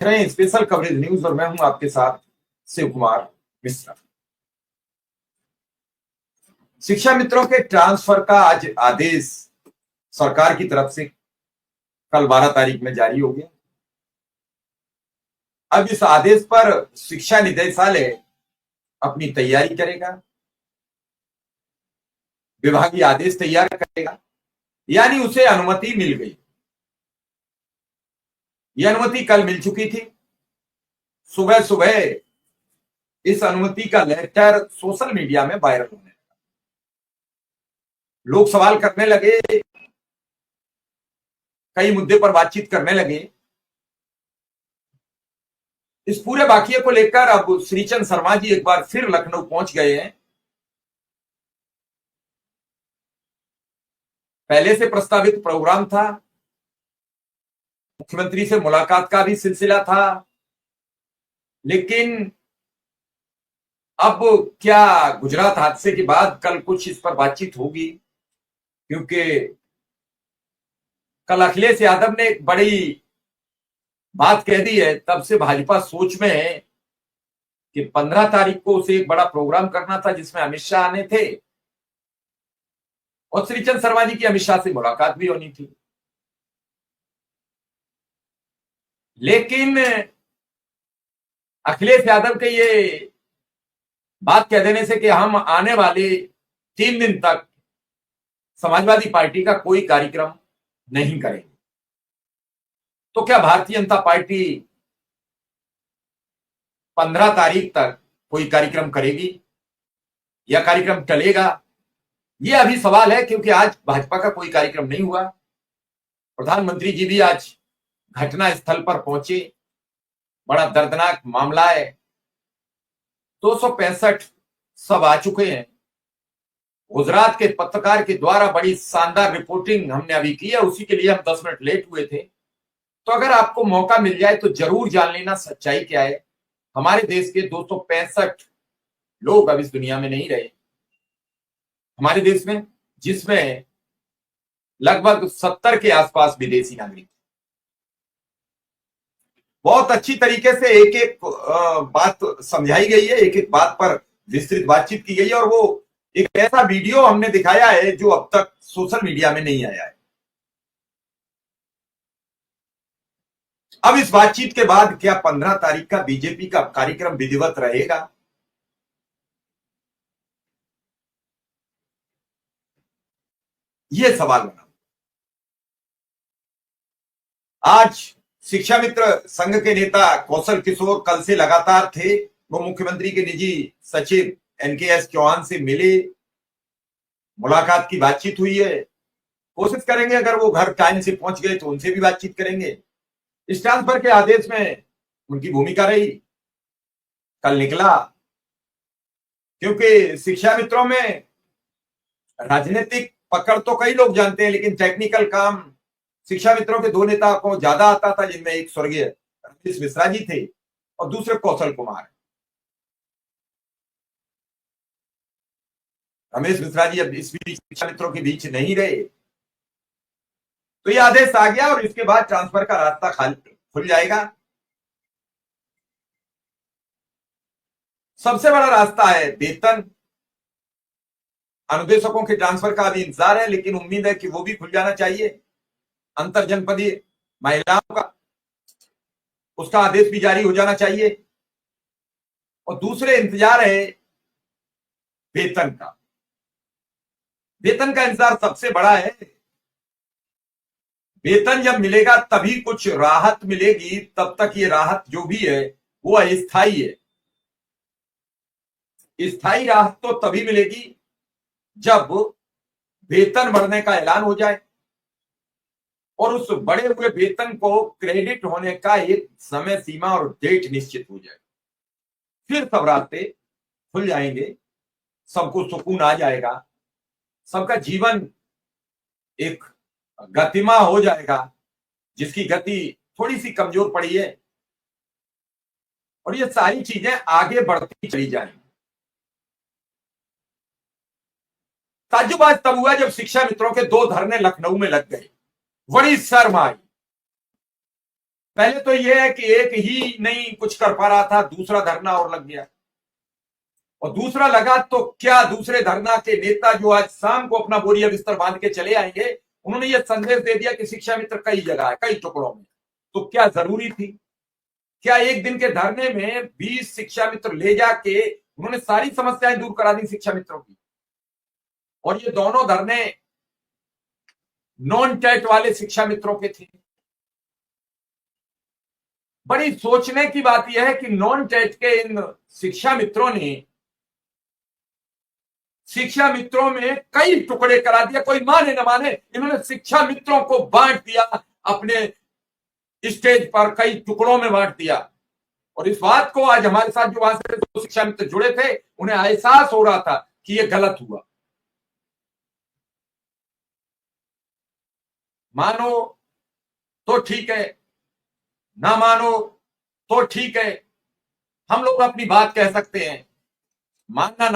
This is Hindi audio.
रहे हैं स्पेशल कवरेज न्यूज और मैं हूं आपके साथ शिव कुमार मिश्रा। शिक्षा मित्रों के ट्रांसफर का आज आदेश सरकार की तरफ से कल 12 तारीख में जारी हो गया। अब इस आदेश पर शिक्षा निदेशालय अपनी तैयारी करेगा, विभागीय आदेश तैयार करेगा, यानी उसे अनुमति मिल गई। यह अनुमति कल मिल चुकी थी। सुबह सुबह इस अनुमति का लेटर सोशल मीडिया में वायरल होने लगा। लोग सवाल करने लगे, कई मुद्दे पर बातचीत करने लगे। इस पूरे वाकये को लेकर अब श्रीचंद शर्मा जी एक बार फिर लखनऊ पहुंच गए हैं। पहले से प्रस्तावित प्रोग्राम था, मुख्यमंत्री से मुलाकात का भी सिलसिला था, लेकिन अब क्या गुजरात हादसे के बाद कल कुछ इस पर बातचीत होगी, क्योंकि कल अखिलेश यादव ने एक बड़ी बात कह दी है। तब से भाजपा सोच में है कि 15 तारीख को उसे एक बड़ा प्रोग्राम करना था जिसमें अमित शाह आने थे और श्रीचंद शर्मा जी की अमित शाह से मुलाकात भी होनी थी। लेकिन अखिलेश यादव के ये बात कह देने से कि हम आने वाले 3 दिन तक समाजवादी पार्टी का कोई कार्यक्रम नहीं करेंगे, तो क्या भारतीय जनता पार्टी 15 तारीख तक कोई कार्यक्रम करेगी या कार्यक्रम टलेगा? यह अभी सवाल है, क्योंकि आज भाजपा का कोई कार्यक्रम नहीं हुआ। प्रधानमंत्री जी भी आज घटना स्थल पर पहुंचे। बड़ा दर्दनाक मामला है। 265 सब आ चुके हैं। गुजरात के पत्रकार के द्वारा बड़ी शानदार रिपोर्टिंग हमने अभी की है, उसी के लिए हम 10 मिनट लेट हुए थे। तो अगर आपको मौका मिल जाए तो जरूर जान लेना सच्चाई क्या है। हमारे देश के 265 लोग अब इस दुनिया में नहीं रहे। हमारे देश में, जिसमें लगभग 70 के आसपास विदेशी नागरिक। बहुत अच्छी तरीके से एक एक बात समझाई गई है, एक एक बात पर विस्तृत बातचीत की गई है, और वो एक ऐसा वीडियो हमने दिखाया है जो अब तक सोशल मीडिया में नहीं आया है। अब इस बातचीत के बाद क्या 15 तारीख का बीजेपी का कार्यक्रम विधिवत रहेगा? यह सवाल बना। आज शिक्षा मित्र संघ के नेता कौशल किशोर कल से लगातार थे। वो मुख्यमंत्री के निजी सचिव NKS चौहान से मिले, मुलाकात की बातचीत हुई है। कोशिश करेंगे, अगर वो घर टाइम से पहुंच गए तो उनसे भी बातचीत करेंगे। इस ट्रांसफर के आदेश में उनकी भूमिका रही। कल निकला, क्योंकि शिक्षा मित्रों में राजनीतिक पकड़ तो कई लोग जानते हैं, लेकिन टेक्निकल काम शिक्षा मित्रों के 2 नेता को ज्यादा आता था, जिनमें एक स्वर्गीय रमेश मिश्रा जी थे और दूसरे कौशल कुमार। रमेश मिश्रा जी अब इस बीच शिक्षा मित्रों के बीच नहीं रहे, तो यह आदेश आ गया और इसके बाद ट्रांसफर का रास्ता खुल जाएगा। सबसे बड़ा रास्ता है वेतन। अनुदेशकों के ट्रांसफर का अभी इंतजार है, लेकिन उम्मीद है कि वो भी खुल जाना चाहिए। अंतर जनपदीय महिलाओं का, उसका आदेश भी जारी हो जाना चाहिए। और दूसरे इंतजार है वेतन का। वेतन का इंतजार सबसे बड़ा है। वेतन जब मिलेगा तभी कुछ राहत मिलेगी। तब तक ये राहत जो भी है वो अस्थायी है। स्थायी राहत तो तभी मिलेगी जब वेतन बढ़ने का ऐलान हो जाए और उस बढ़े हुए वेतन को क्रेडिट होने का एक समय सीमा और डेट निश्चित हो जाए। फिर सब रास्ते खुल जाएंगे, सबको सुकून आ जाएगा, सबका जीवन एक गतिमा हो जाएगा, जिसकी गति थोड़ी सी कमजोर पड़ी है, और ये सारी चीजें आगे बढ़ती चली जाएंगी। ताज्जुब आज तब हुआ जब शिक्षा मित्रों के 2 धरने लखनऊ में लग गए। बड़ी शर्म आई। पहले तो यह है कि एक ही नहीं कुछ कर पा रहा था, दूसरा धरना और लग गया, और दूसरा लगा तो क्या दूसरे धरना के नेता जो आज शाम को अपना बोरिया बिस्तर बांध के चले आएंगे, उन्होंने यह संदेश दे दिया कि शिक्षा मित्र कई जगह है, कई टुकड़ों में। तो क्या जरूरी थी? क्या एक दिन के धरने में 20 शिक्षा मित्र ले जाके उन्होंने सारी समस्याएं दूर करा दी शिक्षा मित्रों की? और ये दोनों धरने नॉन टेट वाले शिक्षा मित्रों के थे। बड़ी सोचने की बात यह है कि नॉन टेट के इन शिक्षा मित्रों ने शिक्षा मित्रों में कई टुकड़े करा दिया। कोई माने न माने, इन्होंने शिक्षा मित्रों को बांट दिया, अपने स्टेज पर कई टुकड़ों में बांट दिया। और इस बात को आज हमारे साथ जो वहां से शिक्षा मित्र जुड़े थे, उन्हें एहसास हो रहा था कि यह गलत हुआ। मानो तो ठीक है, ना मानो तो ठीक है, हम लोग अपनी बात कह सकते हैं। मानना ना